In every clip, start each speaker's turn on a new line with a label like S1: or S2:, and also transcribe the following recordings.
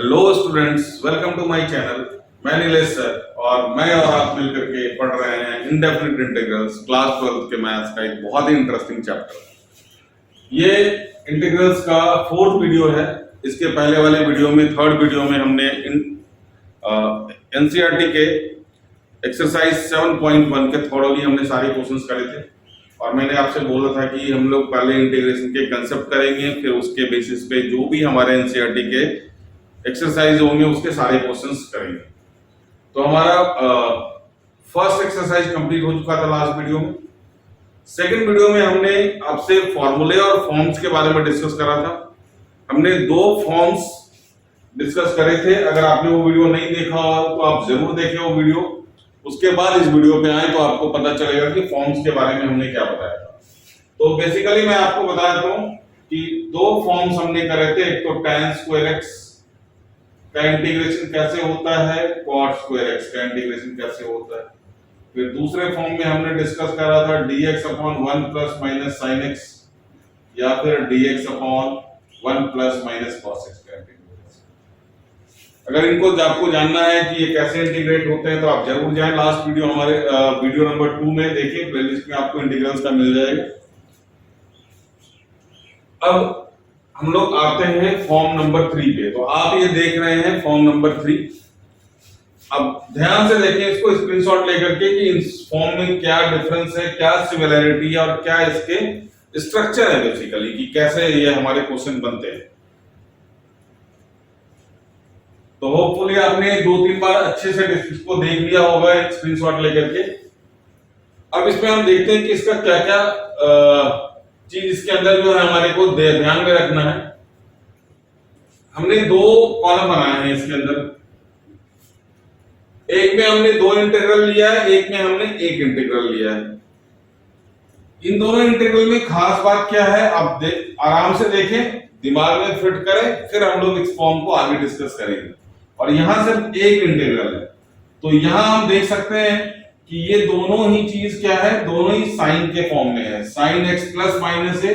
S1: Hello students, welcome to my channel. मैं Nilesh sir और मैं और आप मिलकर के पढ़ रहे हैं इंडेफिनिट इंटीग्रल्स क्लास 12 के मैथ्स का एक बहुत ही इंटरेस्टिंग चैप्टर। ये इंटीग्रल्स का 4th वीडियो है। इसके पहले वाले वीडियो में 3rd वीडियो में हमने एनसीईआरटी के एक्सरसाइज 7.1 के थोरोली हमने सारे क्वेश्चंस करे थे और मैंने आपसे बोला था कि हम लोग पहले इंटीग्रेशन के कंसेप्ट करेंगे, फिर उसके बेसिस पे जो भी हमारे एनसीईआरटी के एक्सरसाइज होंगे उसके सारे क्वेश्चंस करेंगे। तो हमारा फर्स्ट एक्सरसाइज कंप्लीट हो चुका था लास्ट वीडियो में। सेकंड वीडियो में हमने आपसे फॉर्मूले और फॉर्म्स के बारे में डिस्कस करा था। हमने 2 फॉर्म्स डिस्कस करे थे। अगर आपने वो वीडियो नहीं देखा हो तो आप जरूर देखें वो वीडियो। उसके बाद इस वीडियो पे आए तो आपको पता चलेगा कि फॉर्म्स के बारे में हमने क्या बताया था। तो बेसिकली मैं आपको बता देता हूं कि 2 फॉर्म्स हमने करे थे। एक तो tan स्क्वायर x का इंटीग्रेशन कैसे होता है, cot स्क्वायर x का इंटीग्रेशन कैसे होता है। फिर दूसरे फॉर्म में हमने डिस्कस करा था dx upon 1 plus minus sin x या फिर dx upon 1 plus minus cos x का इंटीग्रेशन। अगर इनको आपको जानना है कि ये कैसे इंटीग्रेट होते हैं तो आप जरूर जाएं लास्ट वीडियो हमारे वीडियो नंबर 2 में देखें, प्लेलिस्ट में आपको इंटीग्रल्स का मिल जाएगा। अब हम लोग आते हैं फॉर्म नंबर 3 पे। तो आप ये देख रहे हैं फॉर्म नंबर 3। अब ध्यान से देखें इसको, स्क्रीनशॉट लेकर के कि इस फॉर्म में क्या डिफरेंस है, क्या सिमिलरिटी है और क्या इसके स्ट्रक्चर है बेसिकली कि कैसे ये हमारे क्वेश्चन बनते हैं। तो होपफुली आपने 2-3 बार अच्छे से इसको देख लिया होगा स्क्रीनशॉट लेकर के। अब इसमें हम देखते हैं कि इसका क्या क्या चीज इसके अंदर जो है हमारे को ध्यान में रखना है। हमने 2 कॉलम बनाए हैं इसके अंदर। एक में हमने 2 इंटीग्रल लिया है, एक में हमने 1 इंटीग्रल लिया है। इन दोनों इंटीग्रल में खास बात क्या है आप आराम से देखें, दिमाग में फिट करें, फिर हम लोग इस फॉर्म को आगे डिस्कस करेंगे। और यहां सिर्फ 1 इंटीग्रल है तो यहां हम देख सकते हैं कि ये दोनों ही चीज क्या है, दोनों ही साइन के फॉर्म में है, sin x plus minus a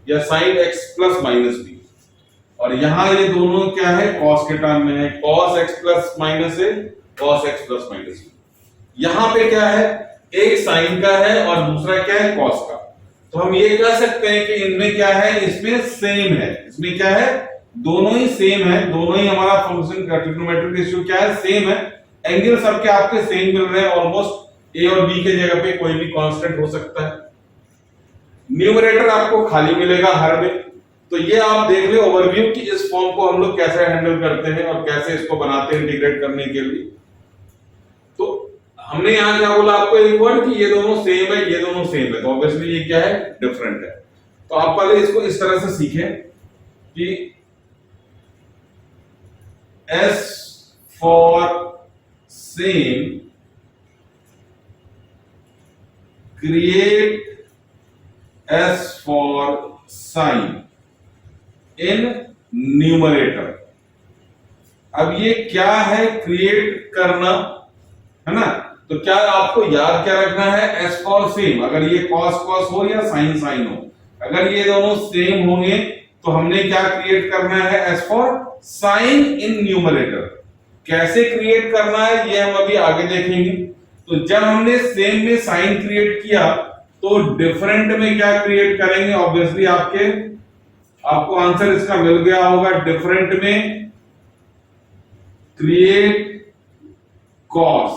S1: या sin x plus minus b। और यहां ये दोनों क्या है, cos के टर्म में है, cos x plus minus a cos x plus minus b। यहां पे क्या है, एक sin का है और दूसरा क्या है, cos का। तो हम ये कह सकते हैं कि इनमें क्या है, इसमें सेम है। इसमें क्या है, दोनों ही सेम है, दोनों ही हमारा फंक्शन का ट्रिग्नोमेट्रिक रेशियो क्या है, सेम है। एंगल सबके आपके सेम मिल रहे हैं ऑलमोस्ट। a और b के जगह पे कोई भी कांस्टेंट हो सकता है। न्यूमरेटर आपको खाली मिलेगा हर में। तो ये आप देख ले ओवरव्यू कि इस फॉर्म को हम लोग कैसे हैंडल करते हैं और कैसे इसको बनाते हैं इंटीग्रेट करने के लिए। तो हमने यहां क्या बोला आपको, एक वर्ड कि ये दोनों सेम है, ये दोनों सेम है, तो ऑब्वियसली ये क्या है, डिफरेंट है। तो आप पहले इसको इस तरह से सीखें कि S for same create S for sign in numerator। अब ये क्या है, क्रिएट करना है ना। तो क्या आपको याद क्या रखना है, S for same। अगर ये cos cos हो या sin sin हो, अगर ये दोनों सेम होंगे तो हमने क्या क्रिएट करना है, S for sign in numerator। कैसे क्रिएट करना है ये हम अभी आगे देखेंगे। तो जब हमने सेम में साइन क्रिएट किया तो डिफरेंट में क्या क्रिएट करेंगे, ऑब्वियसली आपको आंसर इसका मिल गया होगा। डिफरेंट में create cos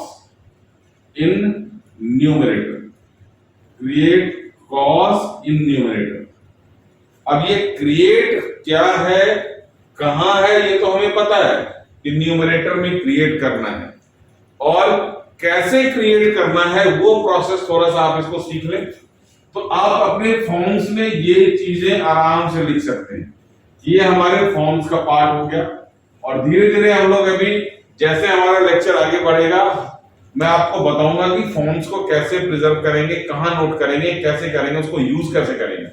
S1: in numerator, create cos in numerator. अब ये क्रिएट क्या है, कहां है, ये तो हमें पता है कि न्यूमरेटर में क्रिएट करना है। और कैसे क्रिएट करना है वो प्रोसेस थोड़ा सा आप इसको सीख लें तो आप अपने फॉर्म्स में ये चीजें आराम से लिख सकते हैं। ये हमारे फॉर्म्स का पार्ट हो गया। और धीरे धीरे हम लोग अभी जैसे हमारा लेक्चर आगे बढ़ेगा मैं आपको बताऊंगा कि फॉर्म्स को कैसे प्रिजर्व करेंगे, कहां नोट करेंगे, कैसे करेंगे, उसको यूज कैसे करेंगे।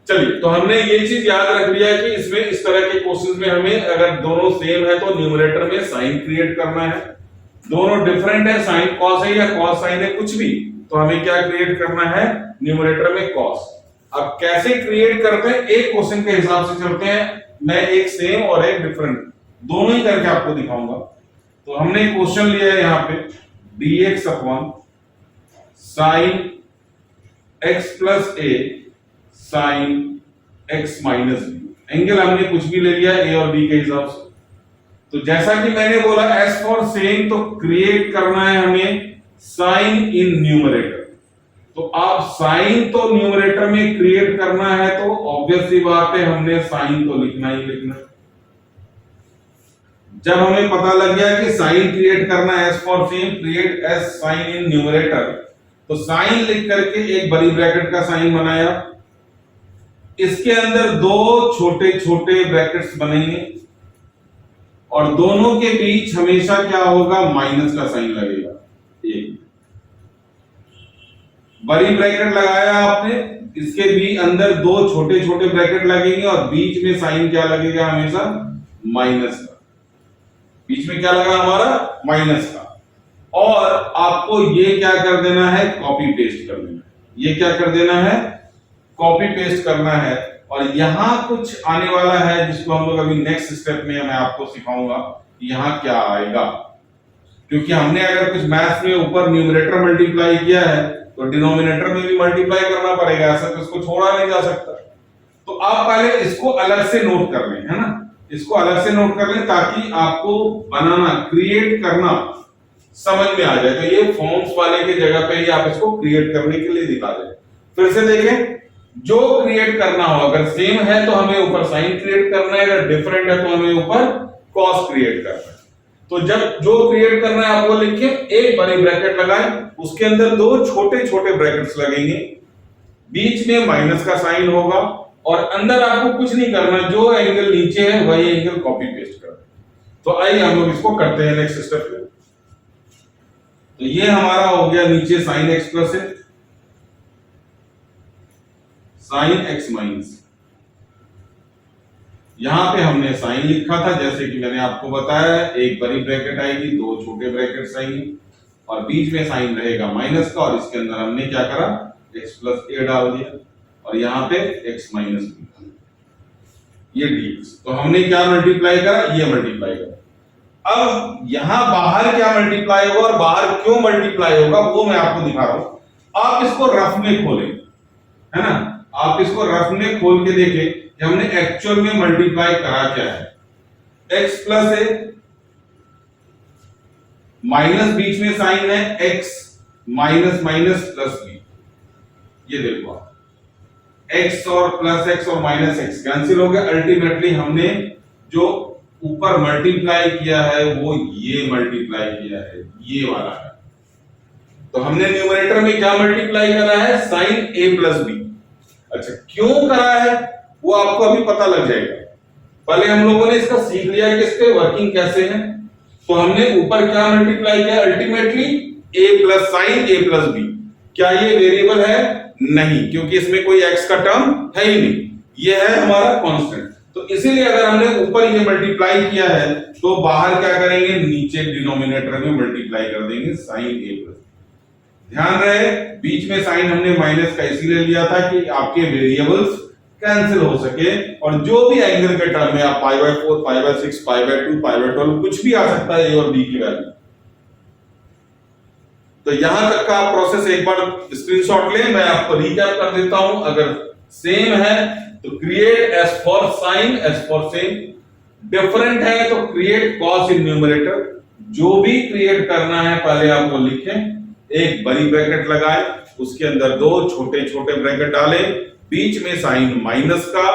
S1: चलिए, तो हमने ये चीज याद रख लिया कि इसमें इस तरह के क्वेश्चंस में हमें अगर दोनों सेम है तो न्यूमरेटर में साइन क्रिएट करना है। दोनों डिफरेंट है, साइन कॉस है या कॉस साइन है, कुछ भी, तो हमें क्या क्रिएट करना है, न्यूमरेटर में कॉस। अब कैसे क्रिएट करते हैं, एक क्वेश्चन के हिसाब से चलते हैं। मैं एक सेम और एक डिफरेंट दोनों ही करके आपको दिखाऊंगा। तो हमने क्वेश्चन लिया है यहाँ पे dx upon sine x plus A sine x minus B. Angle हमने कुछ भी ले लिया a और b के हिसाब से। तो जैसा कि मैंने बोला एस फॉर सेम, तो क्रिएट करना है हमें साइन इन न्यूमरेटर। तो आप साइन तो न्यूमरेटर में क्रिएट करना है तो ऑब्वियस सी बात है हमने साइन तो लिखना ही लिखना। जब हमें पता लग गया कि साइन क्रिएट करना है S for same, create S sine in numerator, तो साइन लिख करके एक बड़ी ब्रैकेट का साइन बनाया, इसके अंदर दो छोटे छोटे ब्रैकेट्स बनेंगे और दोनों के बीच हमेशा क्या होगा, माइनस का साइन लगेगा। एक बड़ी ब्रैकेट लगाया आपने, इसके भी अंदर दो छोटे छोटे ब्रैकेट लगेंगे और बीच में साइन क्या लगेगा, हमेशा माइनस का। बीच में क्या लगा हमारा, माइनस का। और आपको ये क्या कर देना है, कॉपी पेस्ट कर देना है। ये क्या कर देना है, कॉपी पेस्ट करना है। और यहां कुछ आने वाला है जिसको हम लोग अभी नेक्स्ट स्टेप में मैं आपको सिखाऊंगा कि यहां क्या आएगा। क्योंकि हमने अगर कुछ मैथ्स में ऊपर न्यूमरेटर मल्टीप्लाई किया है तो डिनोमिनेटर में भी मल्टीप्लाई करना पड़ेगा, ऐसा तो इसको छोड़ा नहीं जा सकता। तो आप पहले इसको अलग से नोट कर लें, है ना, इसको अलग से नोट कर लें ताकि आपको बनाना, क्रिएट करना समझ में आ जाए। तो ये फॉर्म्स वाले की जगह पे ही आप इसको क्रिएट करने के लिए दिखा दें। फिर से देखें, जो क्रिएट करना हो, अगर सेम है तो हमें ऊपर साइन क्रिएट करना है, अगर डिफरेंट है तो हमें ऊपर कॉस क्रिएट करना है। तो जब जो क्रिएट करना है आपको लिखिए, एक बड़ी ब्रैकेट लगाएं, उसके अंदर दो छोटे छोटे ब्रैकेट्स लगेंगे, बीच में माइनस का साइन होगा और अंदर आपको कुछ नहीं करना, जो एंगल नीचे है वही एंगल कॉपी पेस्ट कर। तो आइए हम लोग इसको करते हैं नेक्स्ट स्टेप पे। तो ये हमारा हो गया नीचे साइन एक्स प्लस है, साइन एक्स माइनस। यहां पे हमने साइन लिखा था जैसे कि मैंने आपको बताया, एक बड़ी ब्रैकेट आएगी, दो छोटे ब्रैकेट्स आएंगे और बीच में साइन रहेगा माइनस का। और इसके अंदर हमने क्या करा, x प्लस ए डाल दिया और यहां पे x माइनस बी, ये dx। तो हमने क्या मल्टीप्लाई करा, ये मल्टीप्लाई करा। अब यहां बाहर क्या मल्टीप्लाई होगा और बाहर क्यों मल्टीप्लाई होगा वो मैं आपको दिखा रहा हूं। आप इसको रफ में खोलें, है ना, आप इसको रफ में खोल के देखें कि हमने एक्चुअल में मल्टीप्लाई करा क्या है। x प्लस है, माइनस बीच में साइन है, x minus minus plus b. ये देखो आप, x और प्लस x और माइनस x कैंसिल हो गया। अल्टीमेटली हमने जो ऊपर मल्टीप्लाई किया है वो ये मल्टीप्लाई किया है, ये वाला है। तो हमने न्यूमरेटर में क्या मल्टीप्लाई करा है, साइन a प्लस बी। अच्छा, क्यों करा है वो आपको अभी पता लग जाएगा। पहले हम लोगों ने इसका सीख लिया कि इसके वर्किंग कैसे है। तो हमने ऊपर क्या मल्टीप्लाई किया, ultimately a plus sine a plus b. क्या ये वेरिएबल है, नहीं, क्योंकि इसमें कोई x का टर्म है ही नहीं, ये है हमारा कांस्टेंट। तो इसीलिए अगर हमने ऊपर ये मल्टीप्लाई किया है तो बाहर क्या करेंगे, नीचे डिनोमिनेटर में मल्टीप्लाई कर देंगे साइन a प्लस। ध्यान रहे, बीच में साइन हमने माइनस का इसीलिए लिया था कि आपके वेरिएबल्स कैंसिल हो सके और जो भी एंगल के टर्म में आप pi by 4, pi by 6, pi by 2, pi by 12 कुछ भी आ सकता है a और b की वैल्यू। तो यहां तक का प्रोसेस एक बार स्क्रीनशॉट लें, मैं आपको रिकैप कर देता हूं। अगर सेम है तो create S for sine, S for same. Different है तो क्रिएट कॉस इन न्यूमरेटर। जो भी क्रिएट करना है पहले आप वो लिखें, एक बड़ी ब्रैकेट लगाए, उसके अंदर दो छोटे छोटे ब्रैकेट डालें, बीच में साइन माइनस का,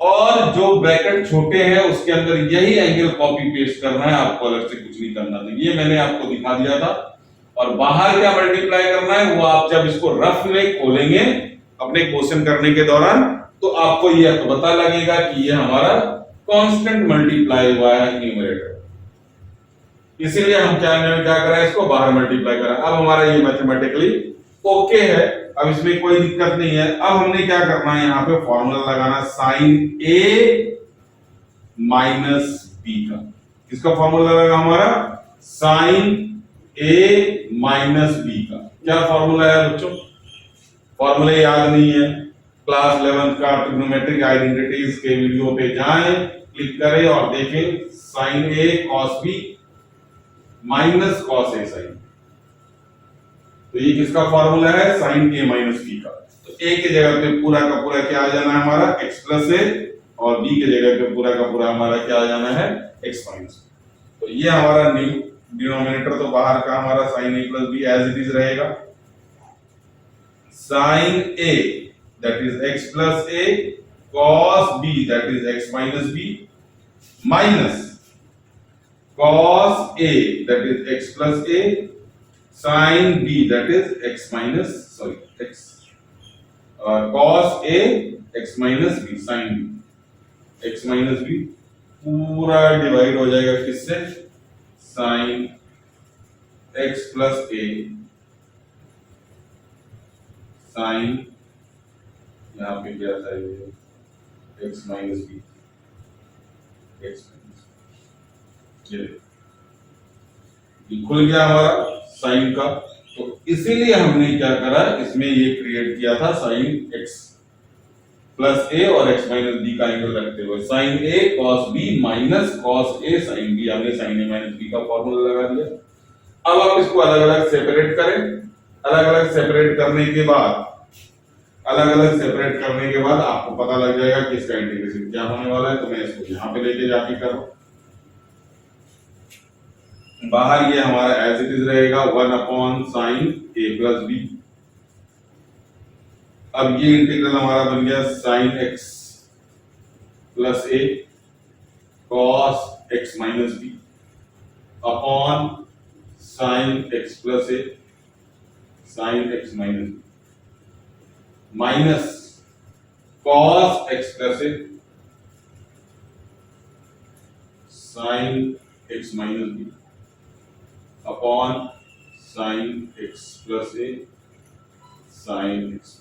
S1: और जो ब्रैकेट छोटे हैं उसके अंदर यही एंगल कॉपी पेस्ट करना है, आपको अलग से कुछ नहीं करना था। ये मैंने आपको दिखा दिया था। और बाहर क्या मल्टीप्लाई करना है वो आप जब इसको रफ में खोलेंगे अपने क्वेश्चन करने के दौरान तो आपको ये पता लगेगा कि ये हमारा कांस्टेंट मल्टीप्लाई हुआ है न्यूमरेटर। इसीलिए हम क्या करें, इसको बाहर मल्टीप्लाई करें। अब हमारा ये मैथमेटिकली ओके है, अब इसमें कोई दिक्कत नहीं है। अब हमने क्या करना है, यहाँ पे फॉर्मूला लगाना साइन a माइनस बी का। किसका फॉर्मूला लगा हमारा, साइन a माइनस बी का। क्या फॉर्मूला है बच्चों, फॉर्मूला याद नहीं है, क्लास 11 का ट्रिग्नोमेट्रिक आइडेंटिटीज के वीडियो पे जाएं, क्लिक करें और देखें sign A cos B minus cos A sign. तो ये किसका फॉर्मूला है? साइन ए माइनस बी का। तो ए की जगह पे पूरा का पूरा क्या आ जाना है हमारा? एक्स प्लस ए, और बी की जगह पे पूरा का पूरा हमारा क्या आ जाना है? X minus. तो ये हमारा डिनोमिनेटर तो बाहर का हमारा sine A plus B as it is रहेगा। Sine A that is X plus A cos B that is X minus B minus cos A that is x plus A sin B that is x minus x cos A x minus B sin B x minus B पूरा divide हो जाएगा किससे? sin x plus A sin यहाँ पे क्या था ये x minus B x खुल गया हमारा साइन का। तो इसीलिए हमने क्या करा, इसमें ये क्रिएट किया था साइन x प्लस ए और x माइनस बी का एंगल रखते हुए sign A cos B minus cos A sine B. हमने साइन ए माइनस बी का फॉर्मूला लगा दिया। अब आप इसको अलग अलग सेपरेट करें। अलग अलग सेपरेट करने के बाद आपको पता लग जाएगा कि इसका इंटीग्रेशन क्या होने वाला है। तो मैं इसको यहाँ पे लेके जाके कर रहा हूं। बाहर ये हमारा एज इट इज रहेगा 1 अपॉन साइन ए प्लस बी। अब ये इंटीग्रल हमारा बन गया sine x plus A cos x minus B upon sine x plus A sine x minus B minus cos X plus A sine x minus B upon sine x plus A sine X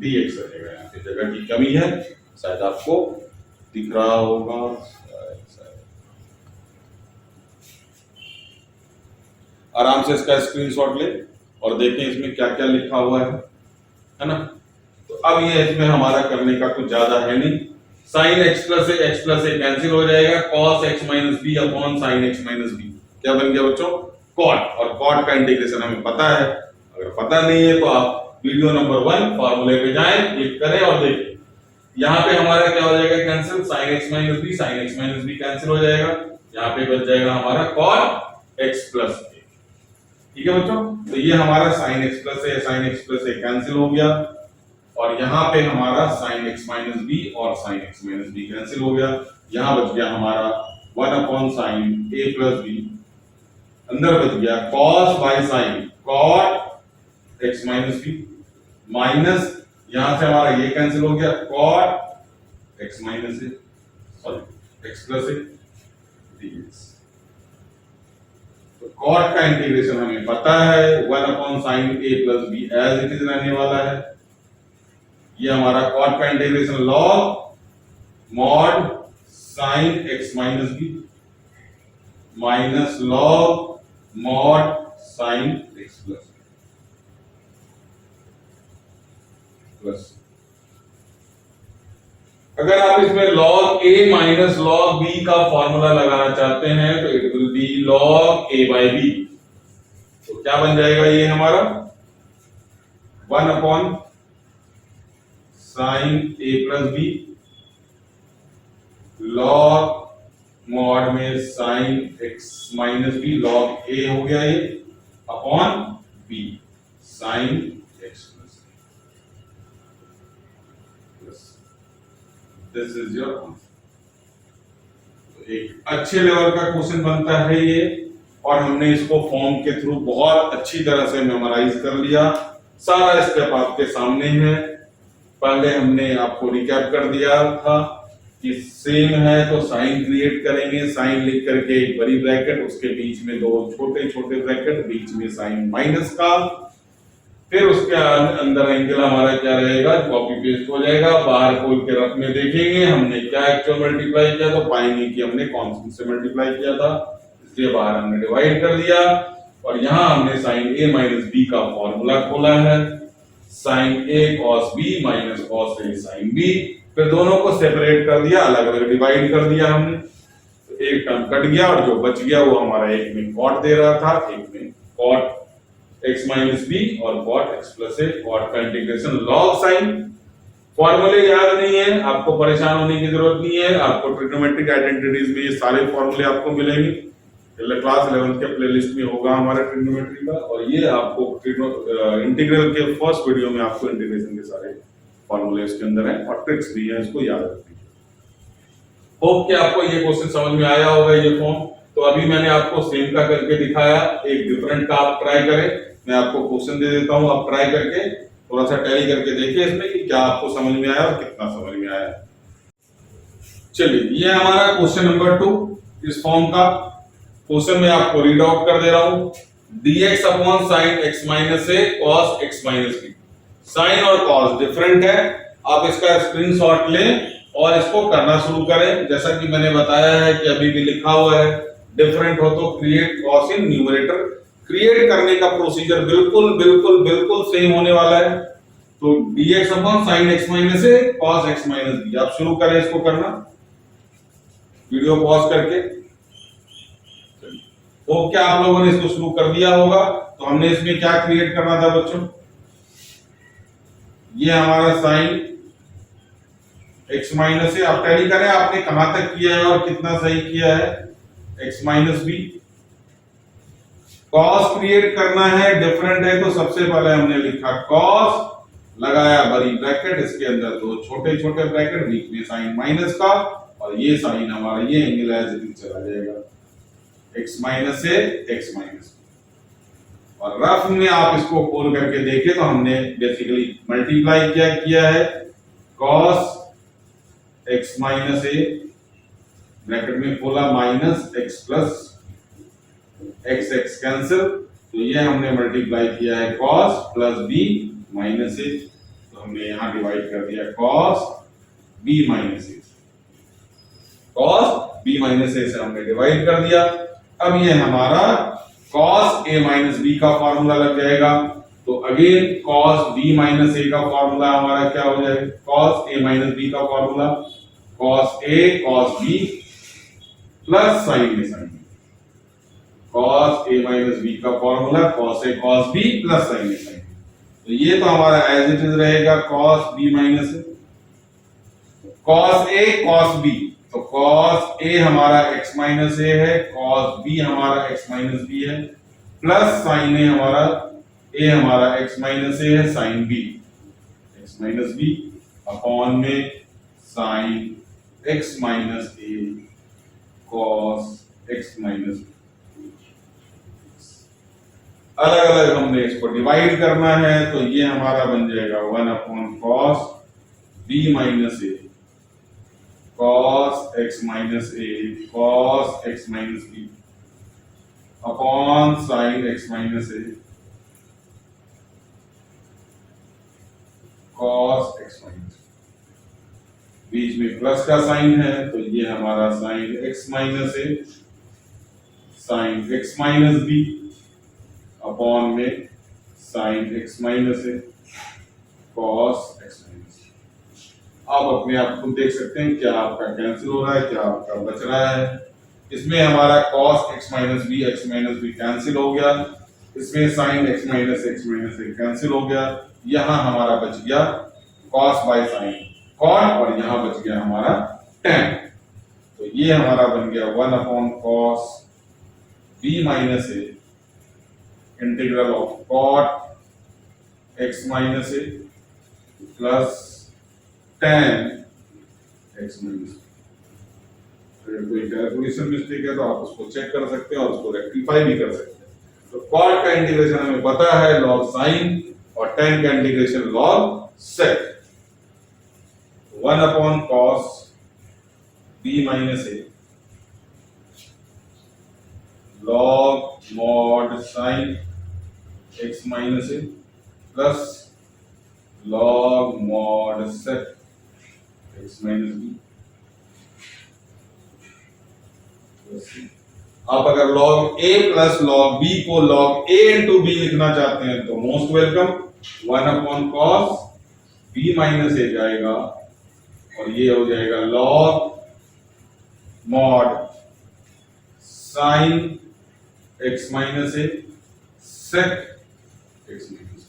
S1: dx रहेगा। यहाँ पे जगह की कमी है, शायद आपको दिख रहा होगा। आराम से इसका स्क्रीनशॉट ले और देखें इसमें क्या क्या लिखा हुआ है ना। तो अब ये इसमें हमारा करने का कुछ ज्यादा है नहीं। Sine x plus a cancel हो जाएगा। Cos x minus B upon sine x minus b क्या बन गया बच्चों? कॉट। और कॉट का इंटीग्रेशन हमें पता है। अगर पता नहीं है तो आप वीडियो नंबर 1 फॉर्मूले पे जाएं, क्लिक करें और देखें। यहाँ पे हमारा क्या हो जाएगा cancel? Sine x minus b cancel हो जाएगा। यहाँ पे बच जाएगा हमारा कॉट एक्स प्लस ए। ठीक है बच्चों, तो ये हमारा sine x plus a cancel हो गया। और यहाँ पे हमारा साइन एक्स माइनस बी और sine x minus b cancel हो गया। यहाँ बच गया हमारा 1 अपॉन साइन ए प्लस बी। अंदर बच गया cos by sine cot x minus B minus यहां से हमारा ये कैंसिल हो गया cot x minus a x plus a dx। तो कॉट का इंटीग्रेशन हमें पता है 1 upon sine A plus B as it is रहने वाला है। ये हमारा कॉट का integration log mod sine x minus B minus log mod sine x plus अगर आप इसमें log a minus log b का फॉर्मूला लगाना चाहते हैं तो it will be log a by b। तो क्या बन जाएगा ये हमारा 1 upon sine a plus b log mod में sine x minus b log a हो गया ये upon b sine x this is your answer. एक अच्छे लेवल का क्वेश्चन बनता है ये, और हमने इसको फॉर्म के थ्रू बहुत अच्छी तरह से मेमोराइज कर लिया। सारा स्टेप आपके सामने है। पहले हमने आपको रिकैप कर दिया था कि सेम है तो साइन क्रिएट करेंगे। साइन लिख करके एक बड़ी ब्रैकेट, उसके बीच में 2 छोटे छोटे ब्रैकेट, बीच में साइन माइनस का, फिर उसके अंदर एंगल हमारा क्या रहेगा? कॉपी पेस्ट हो जाएगा। बाहर खोल के रफ में देखेंगे हमने क्या एक्चुअल मल्टीप्लाई किया तो पाएंगे कि हमने कांस्टेंट से मल्टीप्लाई किया था, इसलिए बाहर हमने डिवाइड कर दिया। और यहाँ हमने साइन ए माइनस बी का फॉर्मूला खोला है। Sign A cos B minus cos A sine B फिर दोनों को सेपरेट कर दिया, अलग अलग डिवाइड कर दिया हमने, तो एक टर्म कट गया और जो बच गया वो हमारा एक में कॉट दे रहा था, एक में कॉट x माइनस बी और कॉट x प्लस ए। कॉट का इंटीग्रेशन लॉग साइन, फॉर्मूले याद नहीं है, आपको परेशान होने की जरूरत नहीं है। आपको ट्रिग्नोमेट्रिक आइडेंटिटीज में ये सारे फॉर्मूले आपको मिलेंगे, क्लास 11 के प्लेलिस्ट में होगा हमारे ट्रिग्नोमेट्री का। और ये आपको इंटीग्रल के फर्स्ट वीडियो में आपको इंटीग्रेशन के सारे फॉर्मूले इसके अंदर है और ट्रिक्स भी है, इसको याद रखिए। होप कि आपको ये क्वेश्चन समझ में आया होगा ये फॉर्म। तो अभी मैंने आपको सेम का करके दिखाया, एक डिफरेंट का आप ट्राई करें। मैं आपको क्वेश्चन दे देता हूं, आप ट्राई करके थोड़ा सा टैली करके देखिए इसमें कि क्या आपको समझ में आया और कितना समझ में आया। चलिए, ये हमारा क्वेश्चन नंबर 2 इस फॉर्म का। क्वेश्चन में आपको रीड आउट कर दे रहा हूं, dx upon sine x minus A cos x minus B. Sine और cos डिफरेंट है, आप इसका स्क्रीनशॉट लें और इसको करना शुरू करें। जैसा कि मैंने बताया है कि अभी भी लिखा हुआ है डिफरेंट हो तो create cos in numerator. Create करने का प्रोसीजर बिल्कुल बिल्कुल बिल्कुल सेम होने वाला है। तो dx upon sine x minus A cos x minus B, आप शुरू करें इसको करना, वीडियो पॉज करके। तो क्या आप लोगों ने इसको शुरू कर दिया होगा। तो हमने इसमें क्या क्रिएट करना था बच्चों, ये हमारा साइन x माइनस ए, आप टैली करें आपने कहां तक किया है और कितना सही किया है, x minus b. cos create करना है, डिफरेंट है, तो सबसे पहले हमने लिखा cos, लगाया बड़ी ब्रैकेट, इसके अंदर दो छोटे छोटे ब्रैकेट, बीच में साइन माइनस का, और ये साइन हमारा ये एंगल एज इट इज चला जाएगा, x माइनस ए x माइनस बी। और रफ में आप इसको खोल करके देखें तो हमने बेसिकली मल्टीप्लाई किया है cos x माइनस ए, ब्रैकेट में खोला, minus x plus x cancel, तो ये हमने मल्टीप्लाई किया है cos प्लस b माइनस ए, तो हमने यहां डिवाइड कर दिया cos b minus A, cos b minus ए से हमने डिवाइड कर दिया। अब ये हमारा cos a माइनस b का फॉर्मूला लग जाएगा। तो again cos b minus a का फॉर्मूला हमारा क्या हो जाएगा, cos a माइनस b का formula cos a cos b plus sin a sin b, cos a minus b का formula cos a cos b plus sin a sin b। तो ये तो हमारा एज इट इज रहेगा cos b minus a, cos a cos b, तो cos a हमारा x minus a है, cos b हमारा x माइनस b है, प्लस sin a हमारा x माइनस a है, sin b x minus b upon में sin x minus a cos x minus b। अलग अलग हमने इसको डिवाइड करना है, तो ये हमारा बन जाएगा 1 upon cos b minus a cos x minus a cos x minus b upon sin x minus a cos x minus, बीच में प्लस का साइन है, तो ये हमारा sin x minus a sin x minus b upon में sin x minus a cos x minus. आप अपने आप खुद देख सकते हैं क्या आपका कैंसिल हो रहा है, क्या आपका बच रहा है। इसमें हमारा cos x minus b cancel हो गया, इसमें sin x minus a cancel हो गया, यहाँ हमारा बच गया cos बाय sin cot, और यहाँ बच गया हमारा tan। तो ये हमारा बन गया 1 upon cos b minus a integral of cot x minus a plus tan x minus. अगर कोई कैलकुलेशन मिस्टेक है तो आप उसको चेक कर सकते हैं और उसको रेक्टिफाई भी कर सकते हैं। तो cot का इंटीग्रेशन हमें पता है log sin, और tan का integration log sec। 1 upon cos b minus a log mod sin x minus a plus log mod sec x minus b। आप अगर log a plus log b को log a into b लिखना चाहते हैं तो most welcome, 1 upon cos b minus a जाएगा और ये हो जाएगा log mod sine x minus A sec x minus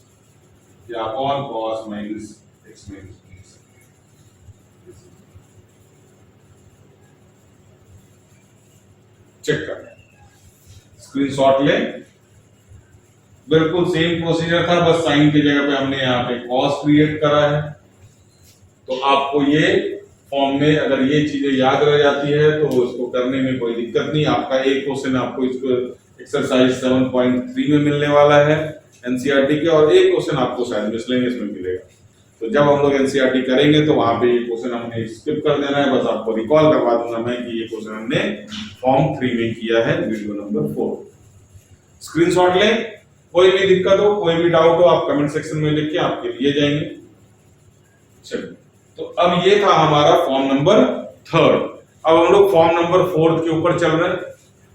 S1: या upon cos minus x minus check कर स्क्रीनशॉट ले। बिल्कुल सेम प्रोसीजर था, बस साइन की जगह पे हमने यहाँ पे कॉस क्रिएट करा है। तो आपको ये फॉर्म में अगर ये चीजें याद रह जाती है तो इसको करने में कोई दिक्कत नहीं। आपका एक क्वेश्चन आपको इसको एक्सरसाइज 7.3 में मिलने वाला है एनसीईआरटी के, और एक क्वेश्चन आपको शायद मिसलेनियस में मिलेगा। तो जब हम लोग एनसीईआरटी करेंगे तो वहां पे ये क्वेश्चन हमने स्किप कर देना है। बस आपको रिकॉल करवा दूंगा मैं कि ये क्वेश्चन हमने फॉर्म 3 में किया है, वीडियो नंबर 4। स्क्रीनशॉट लें। कोई भी दिक्कत हो, कोई भी डाउट हो, आप कमेंट सेक्शन में लिख के आपके लिए जाएंगे। चलिए, तो अब ये था हमारा फॉर्म नंबर 3। अब हम लोग फॉर्म नंबर 4 के ऊपर चल रहे हैं।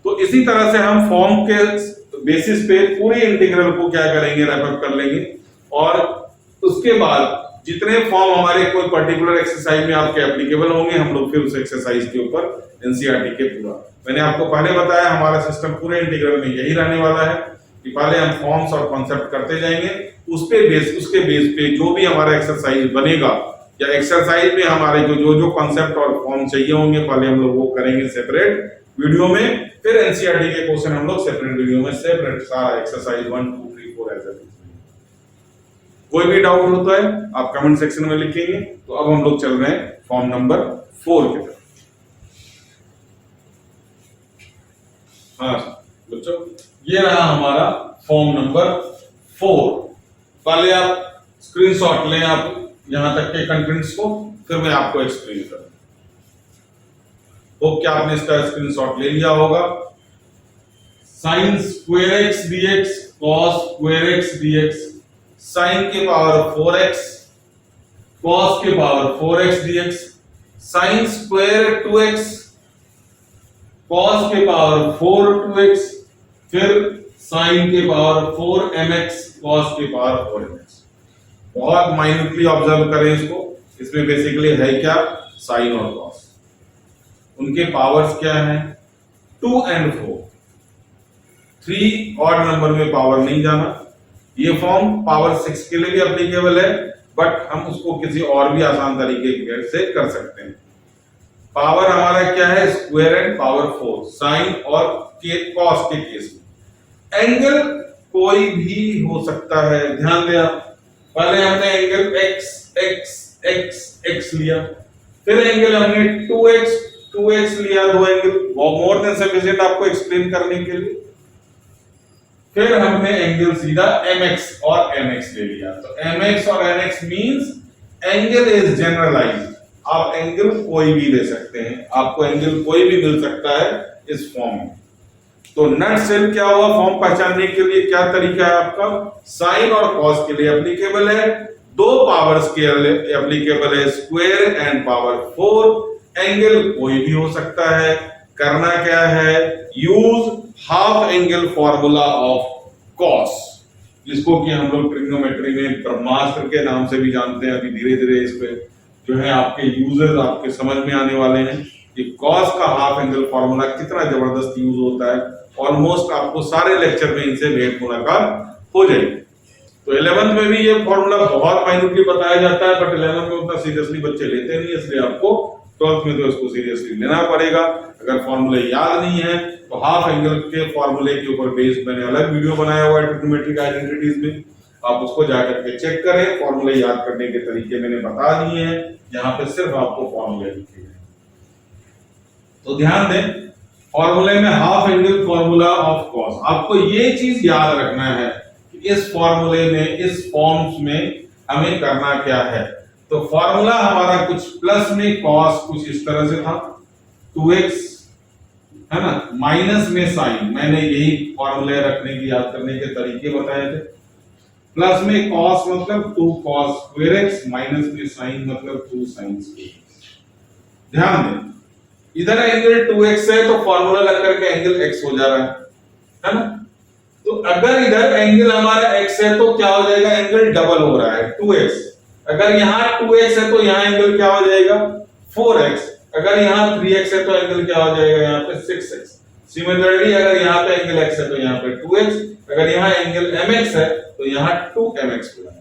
S1: तो इसी तरह से हम फॉर्म के बेसिस पे पूरे इंटीग्रल को क्या करेंगे, रैप अप कर लेंगे, और उसके बाद जितने फॉर्म हमारे कोई पर्टिकुलर एक्सरसाइज में आपके एप्लीकेबल होंगे, हम लोग फिर उस एक्सरसाइज के ऊपर एनसीईआरटी के पूरा, मैंने आपको पहले बताया हमारा सिस्टम पूरे इंटीग्रल में यही रहने वाला है कि पहले हम फॉर्म्स और कॉन्सेप्ट करते जाएंगे, उसके बेस पे जो भी हमारा एक्सरसाइज बनेगा या एक्सरसाइज में हमारे को जो कॉन्सेप्ट और फॉर्म चाहिए होंगे, पहले हम लोग वो करेंगे सेपरेट वीडियो में, फिर एनसीईआरटी के क्वेश्चन हम लोग सेपरेट वीडियो में सेपरेट सारा एक्सरसाइज 1 2 3 4 ऐसे। कोई भी डाउट होता है आप कमेंट सेक्शन में लिखेंगे। तो अब हम लोग चल रहे हैं फॉर्म नंबर 4 की तरफ। हाँ बच्चों, ये रहा हमारा फॉर्म नंबर 4। पहले आप स्क्रीनशॉट लें आप यहां तक के कंटेंट्स को, फिर मैं आपको एक्सप्लेन करूंगा। होप क्या आपने इसका स्क्रीनशॉट ले लिया होगा। Sine square x dx cos square x dx sine के पावर 4x कॉस के power 4x dx sine square 2x cos के पावर 4 2x फिर साइन के पावर 4mx कॉस के पावर 4mx। बहुत माइन्यूटली ऑब्जर्व करें इसको। इसमें बेसिकली है क्या, साइन और कॉस, उनके पावर्स क्या हैं 2 और 4। 3 ऑड नंबर में पावर नहीं जाना। ये फॉर्म पावर 6 के लिए भी एप्लीकेबल है, बट हम उसको किसी और भी आसान तरीके से कर सकते हैं। पावर हमारा क्या है, स्क्वायर एंड पावर 4 साइन और कॉस के केस में। एंगल कोई भी हो सकता है, ध्यान दें आप। पहले हमने एंगल x लिया, फिर एंगल हमने 2x लिया, दो एंगल मोर देन सफिशिएंट आपको एक्सप्लेन करने के लिए। फिर हमने एंगल सीधा mx और mx ले लिया। तो mx और mx means angle is generalised. आप एंगल कोई भी ले सकते हैं, आपको एंगल कोई भी मिल सकता है इस फॉर्म में। तो नट सेल क्या हुआ, फॉर्म पहचानने के लिए क्या तरीका है आपका, साइन और कॉस के लिए एप्लीकेबल है, 2 पावर्स के लिए एप्लीकेबल है, स्क्वायर एंड पावर 4। एंगल कोई भी हो सकता है। करना क्या है, use half angle formula of cos, जिसको कि हम लोग ट्रिग्नोमेट्री में ब्रह्मास्त्र के नाम से भी जानते हैं। अभी धीरे धीरे इस पे जो है आपके यूजर्स आपके समझ में आने वाले हैं कि कॉस का हाफ एंगल फॉर्मूला कितना जबरदस्त यूज होता है। ऑलमोस्ट आपको सारे लेक्चर में इनसे भेंट मुलाकात हो जाएगी। तो 11th में भी ये फॉर्मूला बहुत माइन्यूटली बताया जाता है, बट 11th में उतना सीरियसली बच्चे लेते नहीं, इसलिए आपको 12th में तो इसको सीरियसली लेना पड़ेगा। अगर फॉर्मूले याद नहीं है तो हाफ एंगल के फॉर्मूले के ऊपर बेस्ड मैंने अलग वीडियो बनाया हुआ है ट्रिग्नोमेट्रिक आइडेंटिटीज में, आप उसको जाकर के चेक करें। फॉर्मूले याद करने के तरीके मैंने बता दिए हैं, यहाँ पे सिर्फ आपको फॉर्मूले लिखे हैं। तो ध्यान दें, फॉर्मूले में half angle formula of cos, आपको ये चीज याद रखना है कि इस फॉर्मूले में, इस फॉर्म्स में हमें करना क्या है। तो फॉर्मूला हमारा कुछ प्लस में कॉस कुछ इस तरह से था 2x, है ना, माइनस में साइन, मैंने यही फॉर्मूले रखने की याद करने के तरीके बताए थे। प्लस में कॉस मतलब 2 cos स्क्वायर x, माइनस में साइन मतलब 2 sin स्क्वायर x। ध्यान दें, इधर एंगल 2x है तो फॉर्मूला लग करके एंगल x हो जा रहा है ना। तो अगर इधर एंगल हमारा x है तो क्या हो जाएगा, एंगल डबल हो रहा है 2x। अगर यहाँ 2x है तो यहाँ एंगल क्या हो जाएगा 4x, अगर यहाँ 3x है तो एंगल क्या हो जाएगा यहाँ पे 6x। सिमिलरली अगर यहाँ पे एंगल x है तो यहाँ पे 2x, अगर यहाँ एंगल mx है तो यहाँ 2mx हो जाएगा।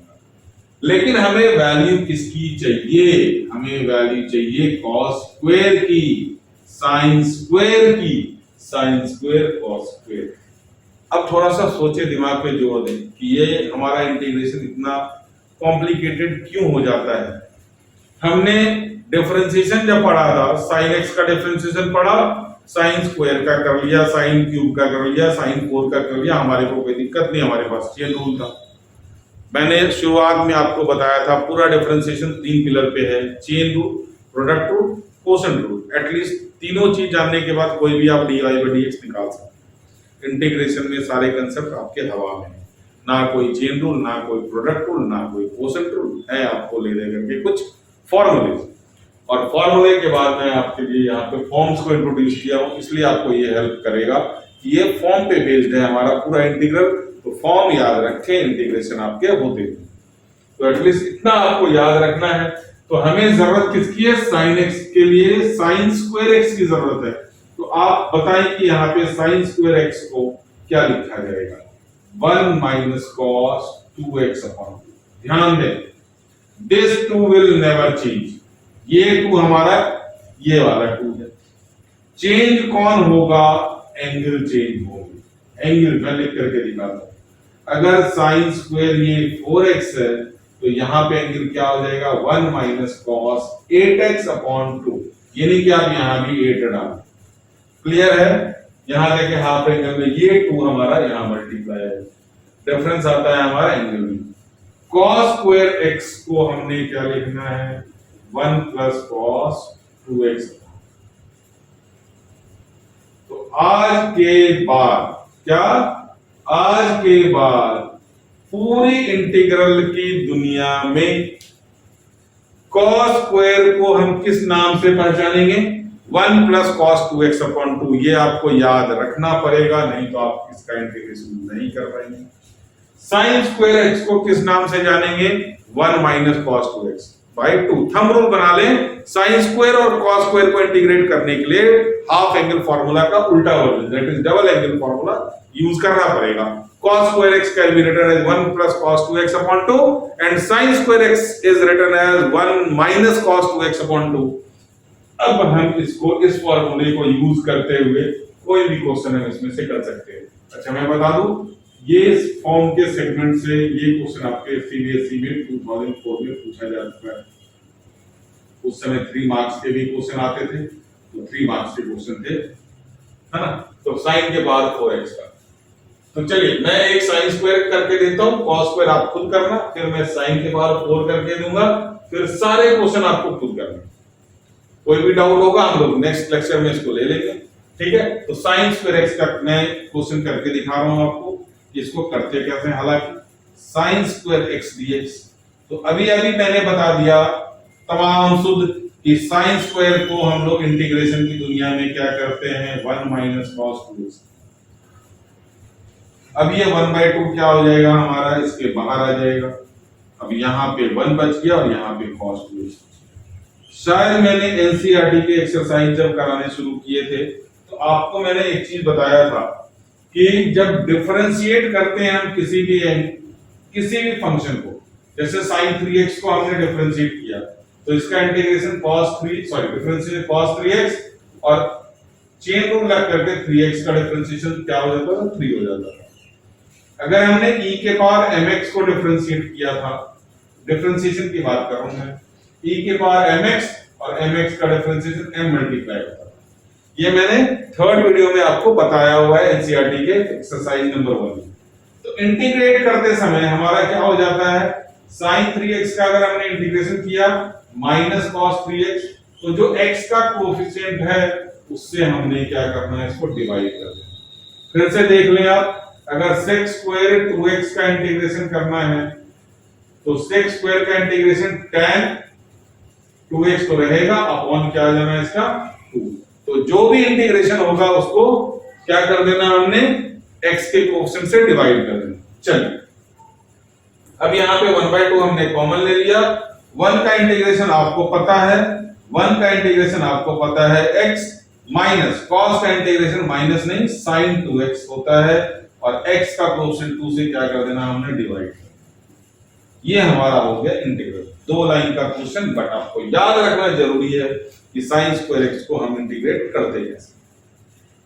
S1: लेकिन हमें वैल्यू किसकी चाहिए? हमें वैल्यू चाहिए cos स्क्वायर की, sin स्क्वायर की, sin स्क्वायर cos स्क्वायर। अब थोड़ा सा सोचे, दिमाग पे जोर दें कि ये हमारा इंटीग्रेशन इतना कॉम्प्लिकेटेड क्यों हो जाता है। हमने डिफरेंशिएशन जब पढ़ा था, sin x का डिफरेंशिएशन पढ़ा, sin स्क्वायर का कर लिया, sin क्यूब का कर लिया, sin 4 का कर लिया, हमारे को कोई दिक्कत नहीं, हमारे पास चेन रूल था। मैंने शुरुआत में आपको बताया था पूरा डिफरेंशिएशन 3 पिलर पे है, chain rule, product rule, quotient rule. At least तीनों चीज जानने के बाद कोई भी आप dy by dx निकाल सकते। इंटीग्रेशन में सारे कंसेप्ट आपके हवा में, ना कोई चेन रूल, ना कोई प्रोडक्ट रूल, ना कोई कोसेंट रूल है, आपको ले दे करके कुछ फॉर्मूले। और फॉर्मूले के बाद मैं आपके लिए यहाँ पे फॉर्म्स को इंट्रोड्यूस किया हूँ, इसलिए आपको ये हेल्प करेगा कि ये फॉर्म पे बेस्ड है हमारा पूरा इंटीग्रल, तो फॉर्म याद रखें, इंटीग्रेशन आपके होते हैं। तो एटलीस्ट इतना आपको याद रखना है। तो हमें जरूरत किसकी है? sin x के लिए sin स्क्वायर x की जरूरत है। तो आप बताएं कि यहाँ पे sin स्क्वायर x को क्या लिखा जाएगा? 1 माइनस cos 2x अपॉन 2। ध्यान दें, दिस 2 विल नेवर चेंज। ये 2 हमारा ये वाला 2 है। चेंज कौन होगा? एंगल चेंज होगी। एंगल मैं लिख करके दिखाता हूं। अगर साइन स्क्वायर ये 4x है तो यहाँ पे एंगल क्या हो जाएगा? 1 माइनस कॉस 8x अपॉन 2। यानी कि आप यहाँ भी 8 डाल। क्लियर है? यहाँ देखें हाफ एंगल में ये 2 हमारा यहाँ मल्टीप्लाई है, डिफरेंस आता है हमारा एंगल में। कॉस स्क्वायर x को हमने क्या लिखना है? 1 प्लस कॉस 2x। तो आज के बाद क्या? आज के बाद पूरी इंटीग्रल की दुनिया में कॉस स्क्वायर को हम किस नाम से पहचानेंगे? 1 प्लस कॉस 2x अपॉन 2। ये आपको याद रखना पड़ेगा, नहीं तो आप इसका इंटीग्रेशन नहीं कर पाएंगे। साइन स्क्वायर x को किस नाम से जानेंगे? 1 minus cos 2x by 2। Thumb rule बना लें, साइन स्क्वायर और कॉस स्क्वायर को इंटीग्रेट करने के लिए हाफ एंगल फार्मूला का उल्टा version, that is double angle formula use करना पड़ेगा। cos square x can be written as 1 plus cos 2x upon 2 and sin square x is written as 1 minus cos 2x upon 2। अब हम इसको, इस फार्मूले को यूज करते हुए कोई भी क्वेश्चन हम इसमें से कर सकते हैं। अच्छा मैं बता दूं, ये फॉर्म के सेगमेंट से ये क्वेश्चन आपके सीबीएसई में 2004 में पूछा जा चुका है। उस समय 3 मार्क्स के भी क्वेश्चन आते थे, तो 3 मार्क्स के क्वेश्चन थे, है ना। तो साइन के बाद 4x का, तो चलिए मैं एक साइन स्क्वायर करके देता हूं, कॉस स्क्वायर आप खुद करना, फिर मैं साइन के बाद 4 करके दूंगा, फिर सारे क्वेश्चन आपको खुद करना। कोई भी डाउट होगा हम लोग नेक्स्ट लेक्चर में इसको ले लेंगे, ठीक है। तो साइन स्क्वायर x का मैं क्वेश्चन करके दिखा रहा हूं आपको, इसको करते कैसे हैं। हालांकि साइन स्क्वायर x dx, तो अभी अभी मैंने बता दिया तमाम शुद्ध कि साइन स्क्वायर को हम लोग इंटीग्रेशन की दुनिया में क्या करते हैं? 1 माइनस कॉस 2x। अब ये 1/2 क्या हो जाएगा हमारा? इसके बाहर आ जाएगा। अब यहाँ पे 1 बच गया और यहाँ पे cos 2x। शायद मैंने एनसीईआरटी के एक्सरसाइज जब कराने शुरू किए थे तो आपको मैंने एक चीज बताया था कि जब डिफरेंशिएट करते हैं हम किसी भी फंक्शन को, जैसे sin 3x को हमने डिफरेंशिएट किया तो इसका इंटीग्रेशन डिफरेंशिएशन cos 3x और चेन रूल लग करके 3x का डिफरेंशिएशन क्या हो जाता है? 3 हो जाता है। अगर हमने e के पावर mx को डिफरेंशिएट किया था, डिफरेंशिएशन की बात कर रहा हूं मैं, e के पावर mx और mx का डिफरेंशिएशन m मल्टीप्लाई होता है। ये मैंने थर्ड वीडियो में आपको बताया हुआ है एनसीईआरटी के एक्सरसाइज नंबर 1 में। तो इंटीग्रेट करते समय हमारा क्या हो जाता है? sin 3x का अगर हमने इंटीग्रेशन किया माइनस cos 3x, तो जो x का कोएफिशिएंट है उससे हमने क्या करना है? इसको डिवाइड कर देना। फिर से देख लें आप, अगर sec स्क्वायर 2x का इंटीग्रेशन करना है तो sec स्क्वायर का इंटीग्रेशन tan 2x तो रहेगा, अपॉन क्या आ जाना इसका? 2। तो जो भी इंटीग्रेशन होगा उसको क्या कर देना हमने? x के कोएफिशिएंट से डिवाइड कर देना। चलिए अब यहाँ पे 1/2 हमने कॉमन ले लिया। 1 का इंटीग्रेशन आपको पता है, 1 का इंटीग्रेशन आपको पता है x, माइनस cos का इंटीग्रेशन माइनस नहीं sin 2x होता है, और x का कोएफिशिएंट 2 से क्या कर देना हमने डिवाइड। ये हमारा हो गया इंटीग्रल, 2 लाइन का क्वेश्चन। बट आपको याद रखना जरूरी है कि sin स्क्वायर x को हम इंटीग्रेट करते कैसे।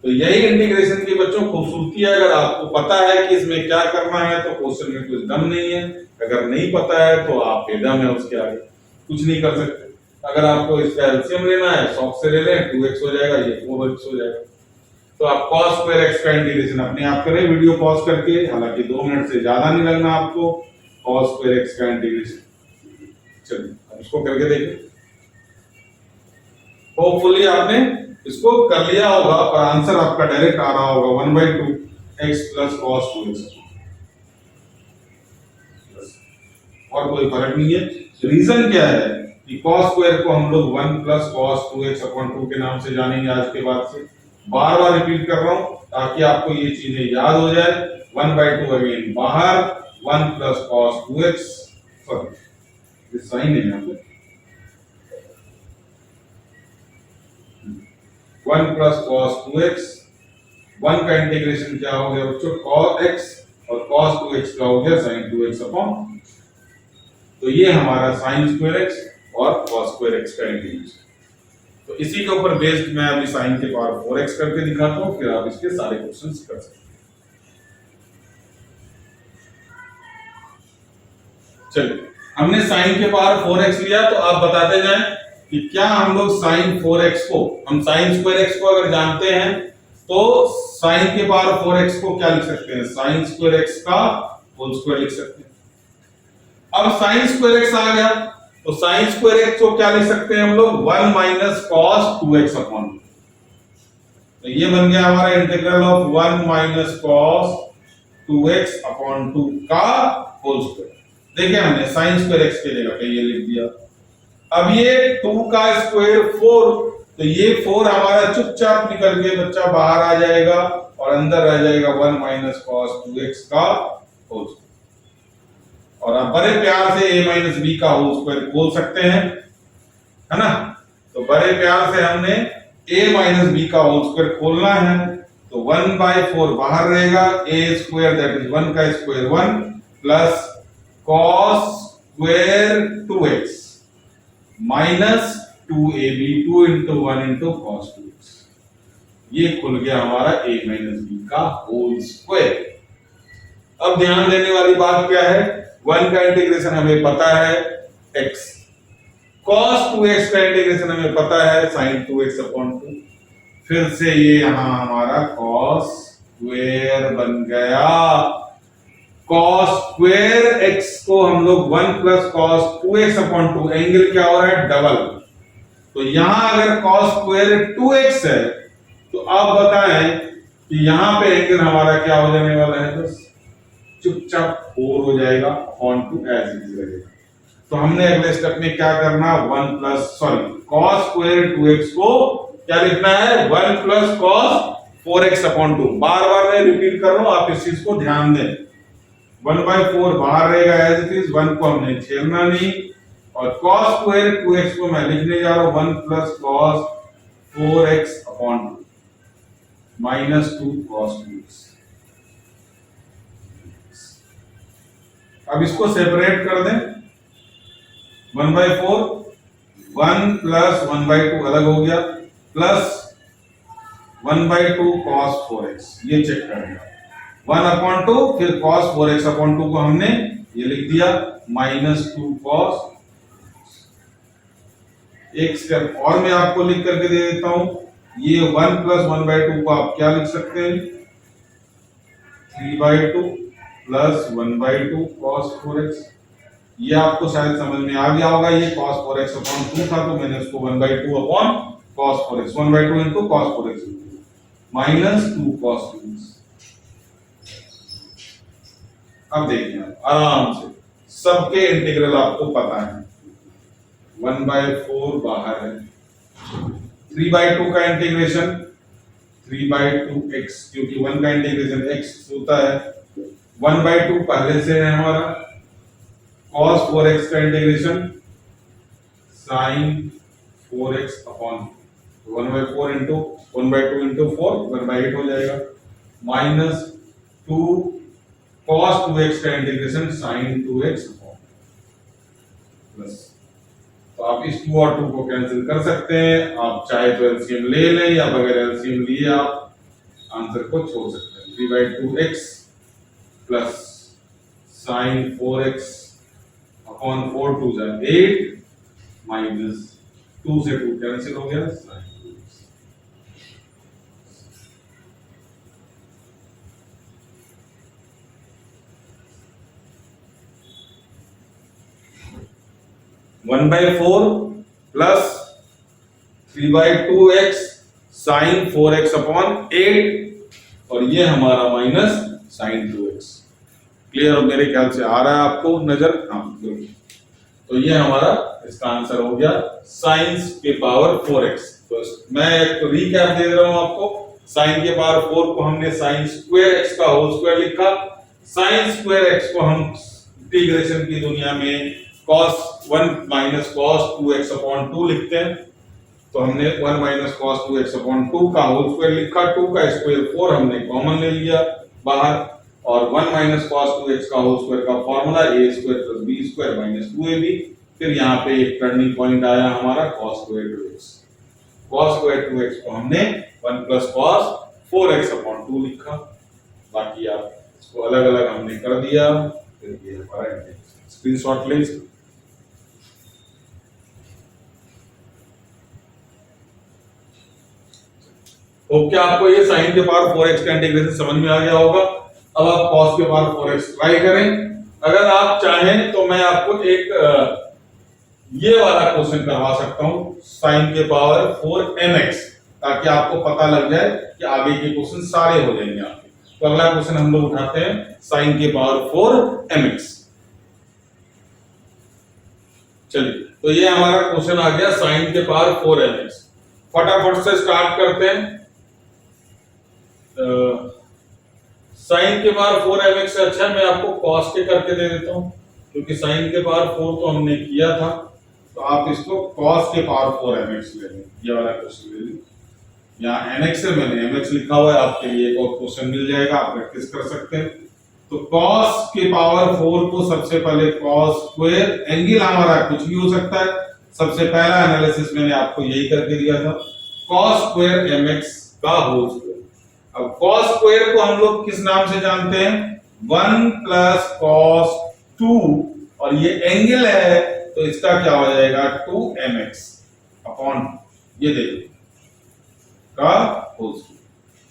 S1: तो यही इंटीग्रेशन की बच्चों खूबसूरती है। अगर आपको पता है कि इसमें क्या करना है तो क्वेश्चन में कुछ दम नहीं है, अगर नहीं पता है तो आप बेदम है, उसके आगे कुछ नहीं कर सकते। अगर आपको इसका एलसीएम लेना है 100 से ले लें, 2x हो जाएगा, ये 4x हो जाएगा। तो आप cos स्क्वायर x का इंटीग्रेशन अपने आप करें वीडियो पॉज करके, हालांकि 2 मिनट से ज्यादा नहीं लगना आपको। cos स्क्वायर x का इंटीग्रेशन, चलिए अब इसको करके देखिए। होपफुली आपने इसको कर लिया होगा और आंसर आपका डायरेक्ट आ रहा होगा 1/2 x प्लस cos 2x। और कोई फर्क नहीं है। रीजन क्या है कि cos स्क्वायर को हम लोग 1 प्लस cos 2x अपॉन 2 के नाम से जानेंगे आज के बाद से। बार बार रिपीट कर रहा हूं ताकि आपको ये चीजें याद हो जाए। 1/2 अगेन बाहर, 1 प्लस cos 2x, सॉरी ये साइन है यहाँ पे, 1 प्लस cos 2x, 1 का इंटीग्रेशन क्या हो गया बच्चों cos x, और cos 2x का हो गया sin 2x अपॉन। तो ये हमारा sin स्क्वायर x और cos स्क्वायर x का इंटीग्रेशन। तो इसी के ऊपर बेस्ड मैं अभी sin के पावर 4x करके दिखाता हूं, फिर आप इसके सारे क्वेश्चंस कर सकते हैं। चलिए हमने sin के पावर 4x लिया, तो आप बताते जाएं कि क्या हम लोग sin 4x को, हम sin स्क्वायर x को अगर जानते हैं तो sin के पावर 4x को क्या लिख सकते हैं, sin स्क्वायर x का होल स्क्वायर लिख सकते हैं। अब sin स्क्वायर x आ गया तो sin स्क्वायर x को क्या लिख सकते हैं हम लोग, 1 माइनस cos 2x अपॉन। तो ये बन गया हमारा integral of 1 minus cos 2x upon 2 का होल स्क्वायर। देखिए हमने sin स्क्वायर x की जगह पे ये लिख दिया। अब ये 2 का स्क्वायर 4, तो ये 4 हमारा चुपचाप निकल के बच्चा बाहर आ जाएगा और अंदर रह जाएगा 1 माइनस cos 2x का होल स्क्वायर। और आप बड़े प्यार से a माइनस b का होल स्क्वायर बोल सकते हैं, है ना। तो बड़े प्यार से हमने a माइनस b का होल स्क्वायर खोलना है, तो 1/4 बाहर रहेगा, a स्क्वायर दैट इज 1 का square 1 plus cos square 2x minus 2ab, 2 into 1 into cos 2x। ये खुल गया हमारा a माइनस b का होल स्क्वायर। अब ध्यान देने वाली बात क्या है, 1 का इंटीग्रेशन हमें पता है x, cos 2x का इंटीग्रेशन हमें पता है sin 2x अपॉन 2। फिर से ये यहां हमारा cos स्क्वायर बन गया। cos स्क्वायर x को हम लोग 1 plus cos 2x upon 2, angle क्या हो रहा है डबल। तो यहां अगर cos स्क्वायर 2x है तो आप बताएं कि यहां पे एंगल हमारा क्या हो जाने वाला है, बस चुपचाप 4 हो जाएगा अपॉन 2 एज इट इज रहेगा। तो हमने अगले स्टेप में क्या करना, 1 plus sorry cos square 2x को क्या लिखना है, 1 प्लस cos 4x अपॉन 2। बार बार मैं रिपीट कर रहा हूं, आप इस चीज को ध्यान दें। 1/4 बाहर रहेगा एज इट इज, 1 को हमने छेड़ना नहीं, और cos स्क्वायर 2x को मैं लिखने जा रहा हूं 1 plus cos 4x upon 2 minus 2 cos 2x। अब इसको सेपरेट कर दें, 1/4, 1 प्लस 1/2 अलग हो गया, प्लस 1/2 cos 4x, ये चेक करेंगे 1 अपॉन 2, फिर cos 4x अपॉन 2 को हमने ये लिख दिया माइनस 2 cos। एक स्टेप और मैं आपको लिख करके दे देता हूं, ये 1 प्लस 1/2 को आप क्या लिख सकते हैं, 3/2 प्लस 1/2 cos 4x। ये आपको शायद समझ में आ गया होगा, ये cos 4x अपॉन 2 था तो मैंने उसको 1/2 upon cos 4x, 1/2 into cos 4x minus 2 cos 2x। अब देखिए आराम से, सबके इंटीग्रल आपको पता है, 1/4 बाहर है, 3/2 का इंटीग्रेशन 3/2x, क्योंकि 1 का इंटीग्रेशन x होता है, 1/2 पहले से है हमारा, cos 4x का integration sin 4x upon 1/4 into 1/2 into 4 1/8 हो जाएगा, माइनस 2 cos 2x का integration sin 2x upon plus. तो आप इस 2 और 2 को कैंसिल कर सकते हैं, आप चाहे तो एलसीएम ले लें या बगैर एलसीएम लिए आप आंसर को छोड़ सकते हैं। 3/2x plus sin 4x upon 4 2 जा 8 माइनस 2 से 2 कैंसिल हो गया sin 2x। 1/4 plus 3/2x sin 4x upon 8 और ये हमारा माइनस sin 2x। क्लियर हो मेरे ख्याल से आ रहा है आपको नजर? हाँ बिल्कुल। तो ये हमारा इसका आंसर हो गया साइंस के पावर 4x। तो मैं एक रीकैप दे रहा हूं आपको। साइन के पावर 4 को हमने साइन स्क्वायर x का होल स्क्वायर लिखा, साइन स्क्वायर x को हम इंटीग्रेशन की दुनिया में cos 1 minus cos 2x upon 2 लिखते हैं। तो हमने 1 माइनस cos 2x अपॉन 2 का होल स्क्वायर लिखा, 2 का स्क्वायर 4 हमने कॉमन ले लिया बाहर, और 1 माइनस cos 2x का होल स्क्वायर का formula a square plus b square minus 2ab। फिर यहाँ पे एक टर्निंग पॉइंट आया हमारा cos square 2x। cos square 2x को हमने 1 प्लस cos 4x अपॉन 2 लिखा। बाकी आप इसको अलग अलग हमने कर दिया। फिर ये हमारा स्क्रीनशॉट ले इसका। तो क्या आपको ये sin के पावर 4x का इंटीग्रेशन समझ में आ गया होगा? अब आप cos के पावर 4x ट्राई करें। अगर आप चाहें तो मैं आपको एक ये वाला क्वेश्चन करवा सकता हूं sin के पावर 4mx, ताकि आपको पता लग जाए कि आगे के क्वेश्चन सारे हो जाएंगे आपके। तो अगला क्वेश्चन हम लोग उठाते हैं sin के पावर 4mx। चलिए, तो ये हमारा क्वेश्चन आ गया sin के पावर 4mx। फटाफट से स्टार्ट करते हैं। साइन के पावर 4mx से अच्छा मैं आपको cos के करके दे देता हूं, क्योंकि साइन के पावर 4 तो हमने किया था। तो आप इसको cos के पावर 4mx ले लें, ये वाला क्वेश्चन ले लें। यहाँ nx से मैंने mx लिखा हुआ है, आपके लिए एक और क्वेश्चन मिल जाएगा, आप प्रैक्टिस कर सकते हैं। तो cos के पावर 4 को सबसे पहले cos स्क्वायर, एंगल हमारा कुछ भी हो सकता है, सबसे पहला एनालिसिस मैंने आपको यही करके दिया था, cos स्क्वायर mx का होल स्क्वायर। अब cos स्क्वायर को हम लोग किस नाम से जानते हैं? 1 प्लस cos 2, और ये एंगल है तो इसका क्या हो जाएगा 2mx अपॉन ये देखिए का होल स्क्वायर।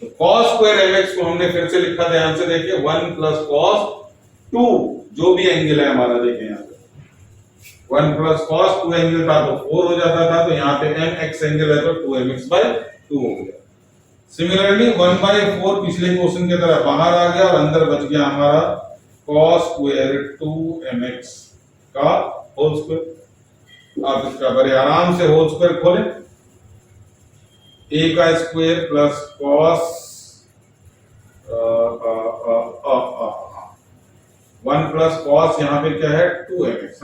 S1: तो cos स्क्वायर mx को हमने फिर से लिखा, ध्यान से देखिए, 1 प्लस cos 2 जो भी एंगल है हमारा, देखें यहाँ पे 1 प्लस cos 2 एंगल था तो 4 हो जाता था, तो यहाँ पे mx एंगल है तो 2mx/2 हो गया। सिमिलरली 1/4 पिछले क्वेश्चन की तरह बाहर आ गया और अंदर बच गया हमारा cos स्क्वायर 2mx का होल स्क्वायर। आप इसका बड़े आराम से होल स्क्वायर खोलें, a का square plus cos 1 plus cos यहाँ पे क्या है 2mx,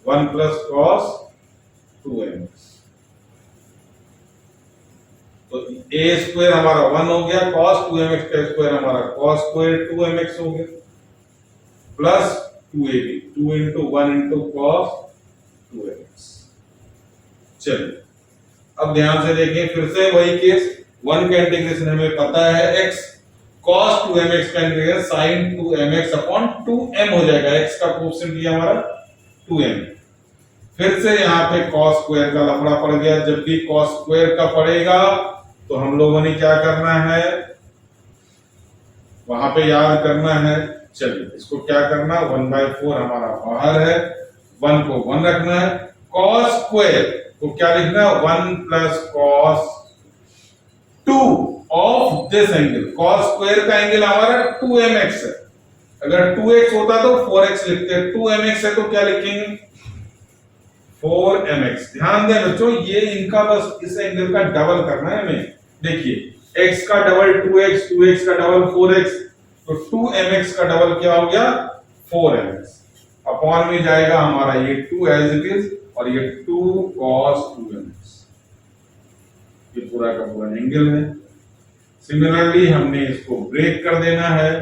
S1: 1 प्लस cos 2mx। तो a स्क्वायर हमारा 1 हो गया, cos 2mx का स्क्वायर हमारा cos स्क्वायर 2mx हो गया, plus 2ab, 2 into 1 into cos 2mx। चलिए, अब ध्यान से देखें, फिर से वही केस, 1 का इंटीग्रेशन हमें पता है x, cos 2mx का integration sin 2mx upon 2m हो जाएगा। x का कोएफिशिएंट लिया हमारा 2m। फिर से यहाँ पे cos स्क्वायर का लफड़ा पड़ गया। जब भी cos स्क्वायर का पड़ेगा तो हम लोगों ने क्या करना है, वहां पे याद करना है। चलिए, इसको क्या करना, 1/4 हमारा बाहर है, 1 को 1 रखना है। cos स्क्वायर को क्या लिखना है, 1 plus cos 2 of this angle. cos square का एंगल हमारा 2mx है, अगर 2x होता तो 4x लिखते, 2mx है तो क्या लिखेंगे 4mx। ध्यान दें बच्चों, ये इनका बस इस एंगल का डबल करना है हमें। देखिए, x का डबल 2x, 2x का डबल 4x, तो 2mx का डबल क्या हो गया 4mx। अपॉन में जाएगा हमारा ये 2 एज इट इज, और ये 2 cos 2mx, ये पूरा का पूरा एंगल है। सिमिलरली हमने इसको ब्रेक कर देना है,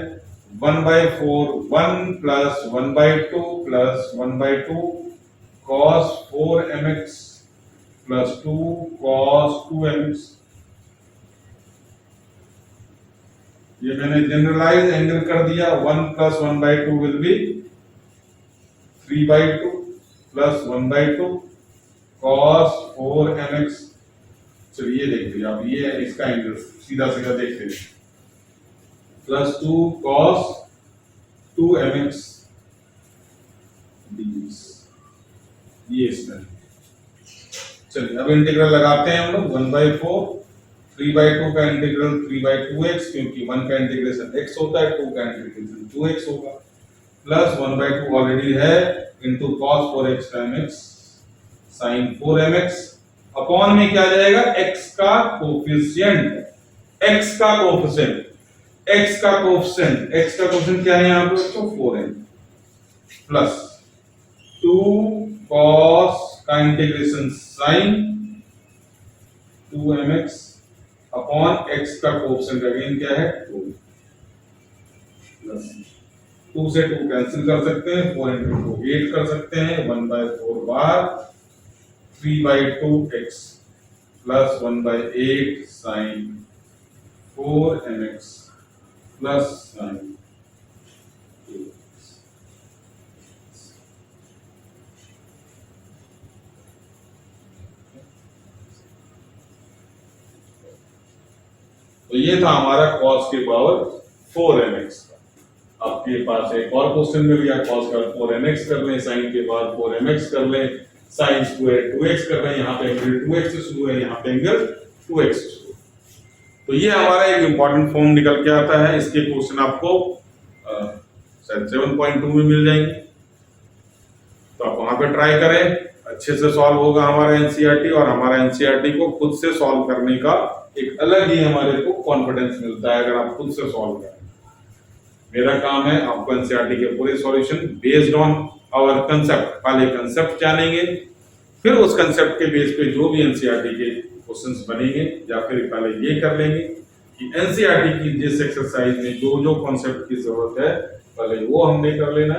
S1: 1/4 1 plus 1/2 plus 1/2 cos 4mx plus 2 cos 2mx। ये मैंने जनरलाइज एंगल कर दिया, 1 plus 1/2 will be 3/2 plus 1/2 cos 4mx। चलिए देखिए आप, ये है इसका एंगल, सीधा सीधा देखते हैं, प्लस 2 cos 2mx dx, ये इसका। चलिए अब इंटीग्रल लगाते हैं हम लोग, 1/4 3/2 का इंटीग्रल 3/2x, क्योंकि 1 का इंटीग्रेशन x होता है, 2 का इंटीग्रेशन 2x होगा, प्लस 1/2 ऑलरेडी है into cos 4x times sin 4mx, upon में क्या जाएगा, x का कोफिशिएंट, x का कोफिशिएंट, x का कोफिशिएंट, x का कोफिशिएंट क्या है यहां पर तो 4n, प्लस 2 cos का integration sin 2mx upon x का कोफिशिएंट अगेन क्या है 2, प्लस 2 से 2 कैंसिल कर सकते हैं, 4 into 2 8 कर सकते हैं, 1/4 बार 3/2x plus 1/8 sin 4mx plus sin 2x। तो ये था हमारा cos की पावर 4mx का। आपके पास एक और क्वेश्चन मिल गया, cos का 4mx कर लें, sin के बाद 4mx कर लें, sin स्क्वायर 2x कर रहे हैं, यहाँ पे एंगल 2x से शुरू है, यहाँ पे एंगल 2x से शुरू। तो ये हमारा एक इंपॉर्टेंट फॉर्म निकल के आता है। इसके क्वेश्चन आपको शायद 7.2 में मिल जाएंगे, तो आप वहां पे ट्राई करें, अच्छे से सॉल्व होगा हमारा एनसीईआरटी, और हमारा एनसीईआरटी को खुद से सॉल्व करने का एक अलग ही हमारे को कॉन्फिडेंस मिलता है अगर आप खुद से सॉल्व करें। मेरा काम है आपको एनसीईआरटी के पूरे solution based on our concept, पहले कंसेप्ट जानेंगे, फिर उस कंसेप्ट के बेस पे जो भी एनसीईआरटी के क्वेश्चंस बनेंगे, या फिर पहले ये कर लेंगे कि एनसीईआरटी की जिस एक्सरसाइज में जो जो कॉन्सेप्ट की जरूरत है पहले वो हमने कर लेना,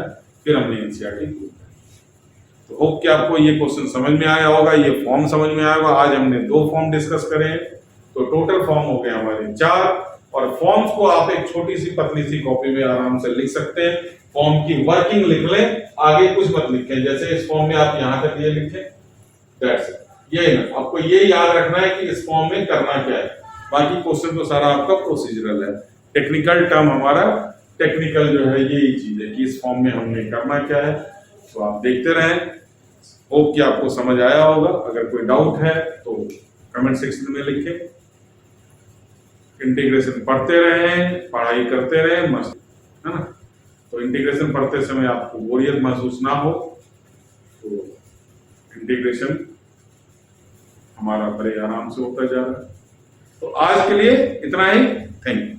S1: फिर हमने एनसीईआरटी प्रूव करना। तो होप कि आपको ये क्वेश्चन समझ में आया होगा, ये फॉर्म समझ में आया होगा। आज हमने 2 फॉर्म डिस्कस करे हैं, तो टोटल फॉर्म हो गए हमारे 4, और फॉर्म्स को आप एक छोटी सी पतली सी कॉपी में आराम से लिख सकते हैं। फॉर्म की वर्किंग लिख लें, आगे कुछ मत लिखें, जैसे इस फॉर्म में आप यहां तक ये लिखें, दैट्स इट। ये ना, आपको ये याद रखना है कि इस फॉर्म में करना क्या है, बाकी क्वेश्चन तो सारा आपका प्रोसीजरल है। टेक्निकल टर्म हमारा, टेक्निकल जो है यही चीज है कि इस फॉर्म में हमने करना क्या है। तो आप देखते रहें, होप कि आपको समझ आया होगा। अगर कोई डाउट है तो कमेंट सेक्शन में लिखें। इंटीग्रेशन पढ़ते रहें, पढ़ाई करते रहें, मस्त है ना। तो इंटीग्रेशन पढ़ते समय आपको बोरियत महसूस ना हो, तो इंटीग्रेशन हमारा बड़े आराम से होता जा रहा है। तो आज के लिए इतना ही, थैंक यू।